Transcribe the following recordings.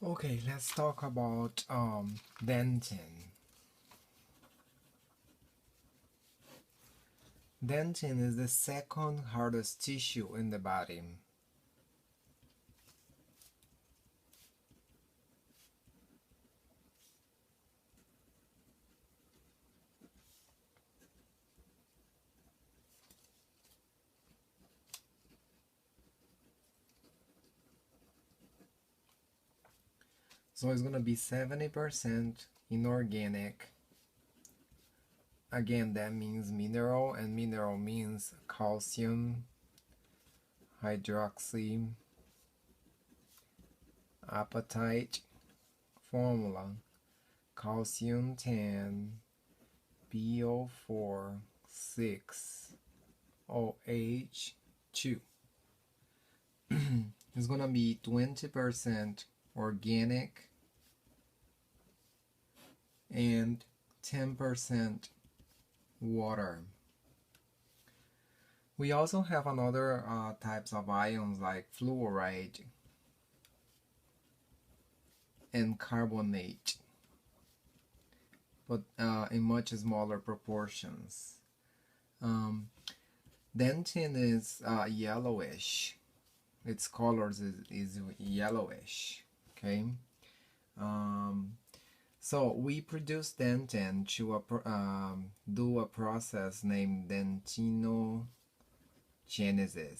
Okay, let's talk about dentin. Dentin is the second hardest tissue in the body. So it's gonna be 70% inorganic. Again, that means mineral, and mineral means calcium, hydroxy, apatite formula, calcium 10, BO4, 6, OH2. It's gonna be 20% organic and 10% water. We also have another types of ions like fluoride and carbonate, but in much smaller proportions. Um, dentin is yellowish. Its colors is yellowish. Okay. So we produce dentin to do a process named dentinogenesis,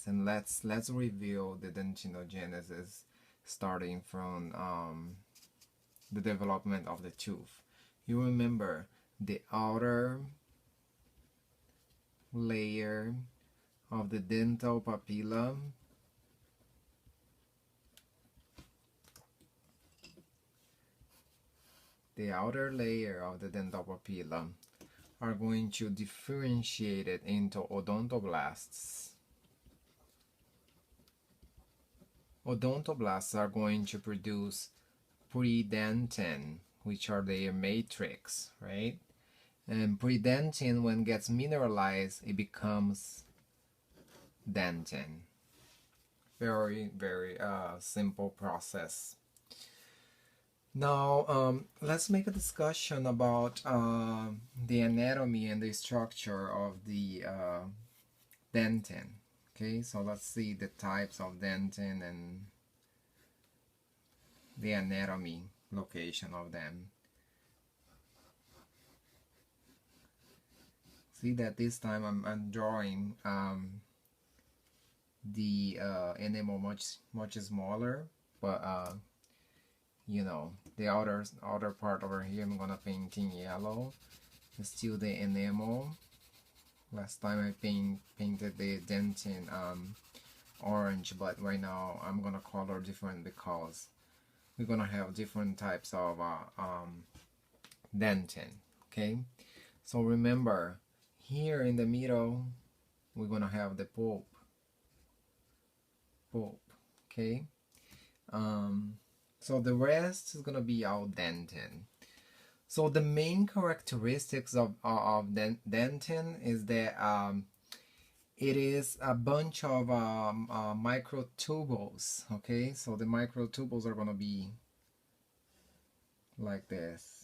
and let's review the dentinogenesis, starting from the development of the tooth. You remember the outer layer of the dental papilla are going to differentiate it into odontoblasts. Odontoblasts are going to produce predentin, which are their matrix, right? And predentin, when gets mineralized, it becomes dentin. Very, very simple process. Now, let's make a discussion about the anatomy and the structure of the dentin. Okay, so let's see the types of dentin and the anatomy location of them. See that this time I'm drawing the enamel much smaller, but you know, the outer part over here I'm gonna paint in yellow. It's still the enamel. Last time I painted the dentin orange, but right now I'm gonna color different because we're gonna have different types of dentin. Okay, so remember, here in the middle we're gonna have the pulp. Okay, so the rest is gonna be all dentin. So the main characteristics of dentin is that it is a bunch of microtubules. Okay, so the microtubules are gonna be like this.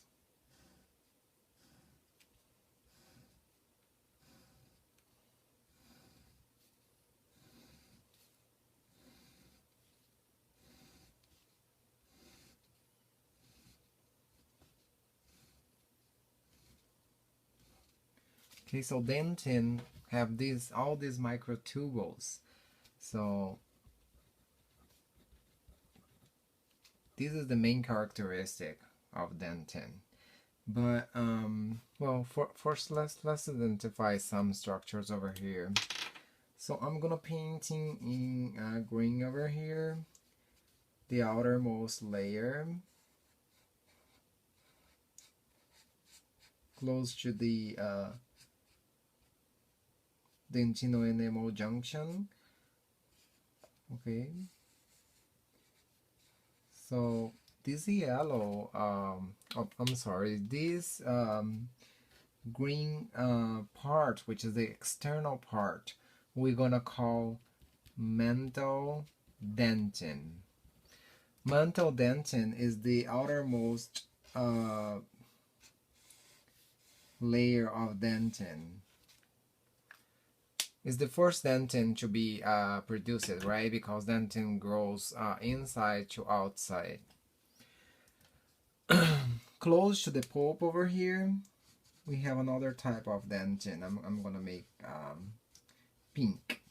Okay, so dentin have all these microtubules. So this is the main characteristic of dentin. But well, first let's identify some structures over here. So I'm gonna painting in green over here, the outermost layer, close to the dentino-enamel junction. Okay, so this yellow, I'm sorry, this green part, which is the external part, we're gonna call mental dentin. Mantle dentin is the outermost layer of dentin. It's the first dentin to be produced, right? Because dentin grows inside to outside. Close to the pulp over here, we have another type of dentin. I'm gonna make pink.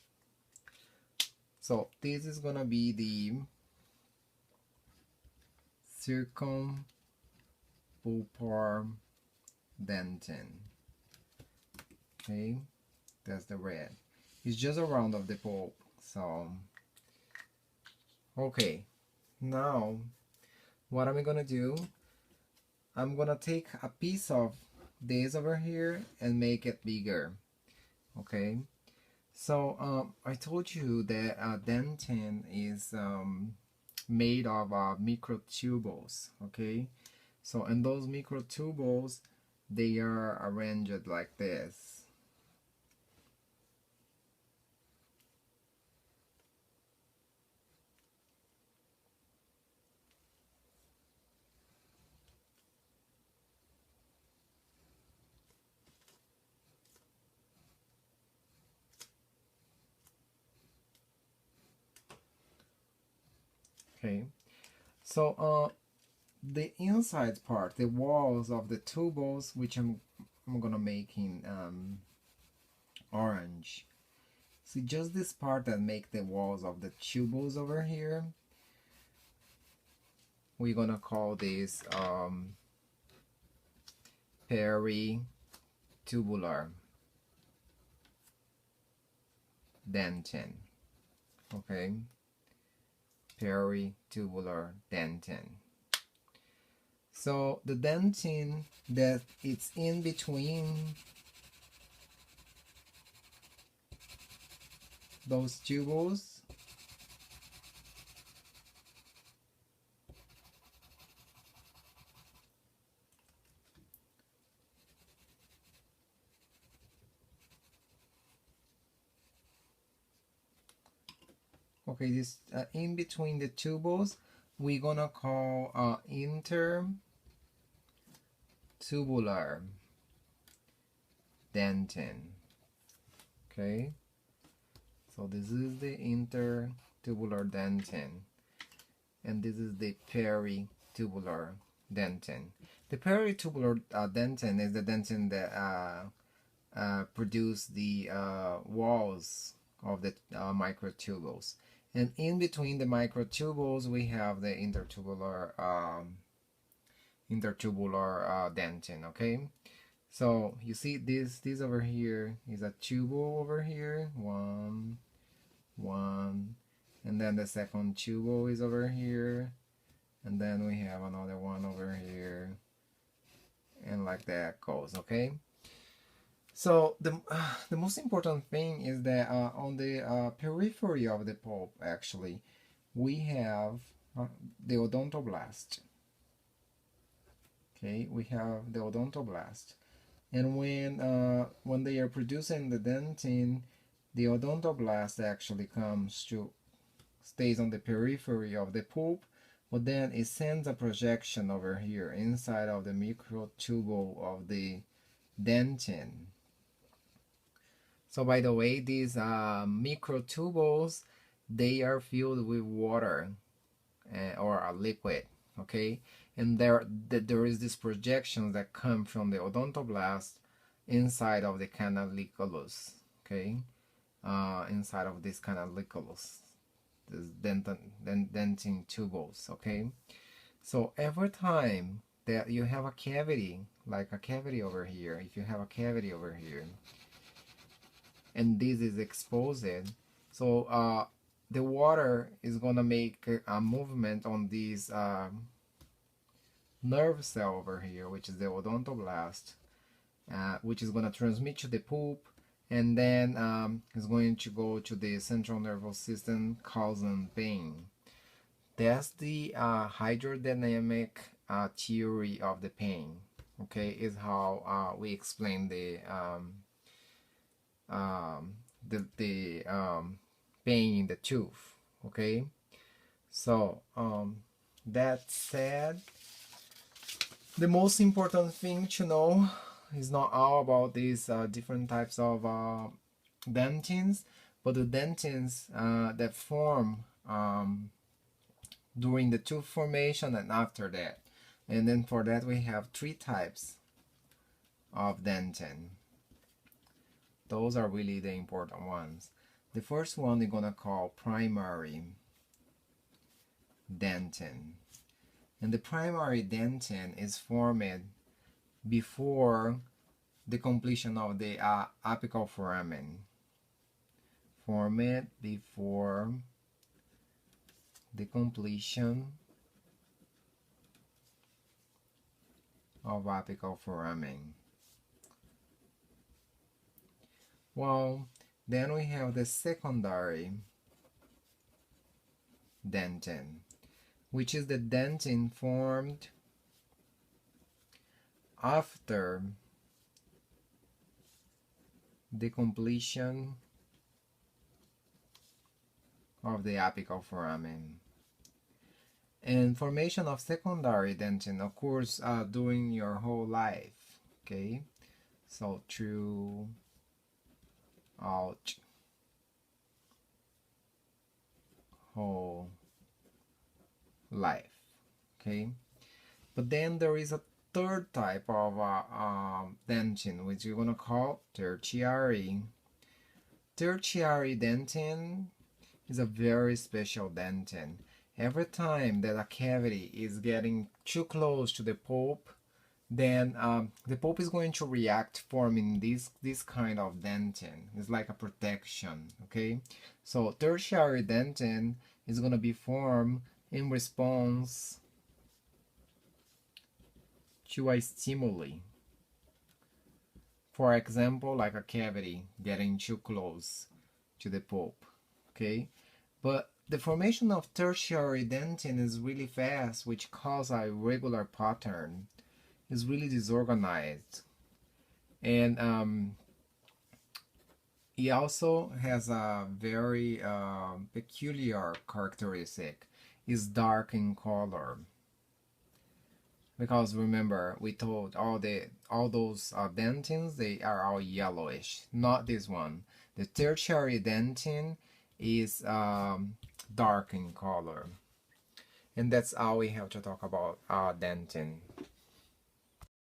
So this is gonna be the circumpulpar dentin. Okay, that's the red. It's just around of the pulp. So okay, now what am I gonna do? I'm gonna take a piece of this over here and make it bigger. Okay, so I told you that dentin is made of microtubules. Okay, so in those microtubules, they are arranged like this. Okay, so the inside part, the walls of the tubules, which I'm gonna make in orange. See, just this part that make the walls of the tubules over here, we're gonna call this peritubular dentin. Okay, peritubular dentin. So the dentin that it's in between those tubules, okay, this in between the tubules, we're gonna call intertubular dentin. Okay, so this is the intertubular dentin, and this is the peritubular dentin. The peritubular dentin is the dentin that produce the walls of the microtubules, and in between the microtubules we have the intertubular dentin. Okay, so you see this over here is a tubule over here, one, and then the second tubule is over here, and then we have another one over here, and like that goes. Okay, so the most important thing is that on the periphery of the pulp, actually, we have the odontoblast. Okay, we have the odontoblast, and when they are producing the dentin, the odontoblast actually stays on the periphery of the pulp, but then it sends a projection over here inside of the microtubule of the dentin. So by the way, these microtubules, they are filled with water or a liquid, okay? And there is this projection that come from the odontoblast inside of the canaliculus, okay? Inside of this canaliculus, this dentin tubules, okay? So every time that you have a cavity, like a cavity over here, if you have a cavity over here, and this is exposed, so the water is gonna make a movement on this nerve cell over here, which is the odontoblast, which is gonna transmit to the pulp, and then it's going to go to the central nervous system, causing pain. That's the hydrodynamic theory of the pain. Okay, is how we explain the pain in the tooth. Okay, so that said, the most important thing to know is not all about these different types of dentines, but the dentines that form during the tooth formation and after that. And then for that we have 3 types of dentin. Those are really the important ones. The first one we're gonna call primary dentin. And the primary dentin is formed before the completion of the apical foramen. Formed before the completion of apical foramen. Well, then we have the secondary dentin, which is the dentin formed after the completion of the apical foramen. And formation of secondary dentin occurs during your whole life, okay? So throughout whole life, okay? But then there is a third type of dentin, which we're gonna call tertiary. Tertiary dentin is a very special dentin. Every time that a cavity is getting too close to the pulp, then the pulp is going to react forming this kind of dentin. It's like a protection, okay? So tertiary dentin is going to be formed in response to a stimuli. For example, like a cavity getting too close to the pulp, okay? But the formation of tertiary dentin is really fast, which causes a irregular pattern. It's really disorganized. And it also has a very peculiar characteristic. It's dark in color. Because remember, we told all those dentins, they are all yellowish. Not this one. The tertiary dentin is dark in color. And that's all we have to talk about dentin.